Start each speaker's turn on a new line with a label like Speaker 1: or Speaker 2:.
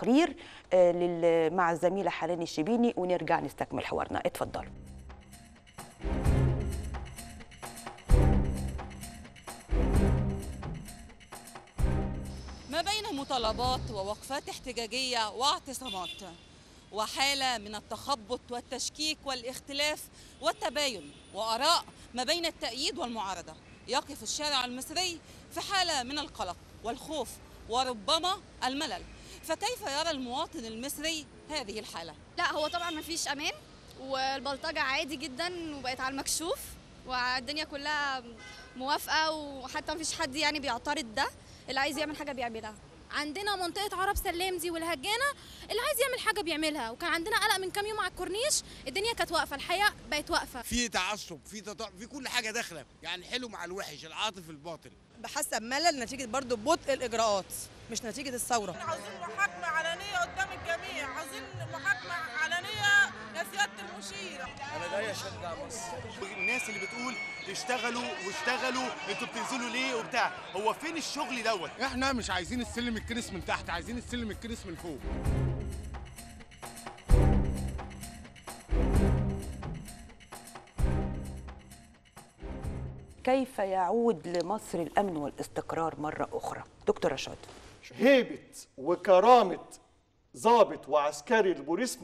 Speaker 1: تقرير مع الزميلة حنان الشبيني ونرجع نستكمل حوارنا. اتفضلوا.
Speaker 2: ما بين مطالبات ووقفات احتجاجية واعتصامات وحالة من التخبط والتشكيك والاختلاف والتباين وآراء ما بين التأييد والمعارضة، يقف الشارع المصري في حالة من القلق والخوف وربما الملل. فكيف يرى المواطن المصري هذه الحالة؟
Speaker 3: لا، هو طبعا مفيش أمان، والبلطجة عادي جدا وبقت على المكشوف، والدنيا كلها موافقة، وحتى مفيش حد يعني بيعترض. ده اللي عايز يعمل حاجة بيعملها.
Speaker 4: عندنا منطقة عرب سلام دي والهجانة، اللي عايز يعمل حاجة بيعملها. وكان عندنا قلق من كام يوم على الكورنيش، الدنيا كانت واقفة، الحياة بقت واقفة.
Speaker 5: في تعصب، في كل حاجة داخلة، يعني الحلو مع الوحش، العاطف الباطل.
Speaker 6: بحسب ملل نتيجة برضو بطء الإجراءات، مش نتيجة الثورة.
Speaker 7: عاوزين محاكمة علنية قدام الجميع، عاوزين محاكمة علنية يا سيادة المشير.
Speaker 8: أنا جاي أشجع مصر. الناس اللي بتقول اشتغلوا واشتغلوا، انتوا بتنزلوا ليه وبتاع، هو فين الشغل دوت؟
Speaker 5: احنا مش عايزين السلم الكرس من تحت، عايزين السلم الكرس من فوق.
Speaker 1: كيف يعود لمصر الأمن والاستقرار مرة أخرى؟ دكتور رشاد.
Speaker 9: هيبة وكرامة ضابط وعسكري البوليس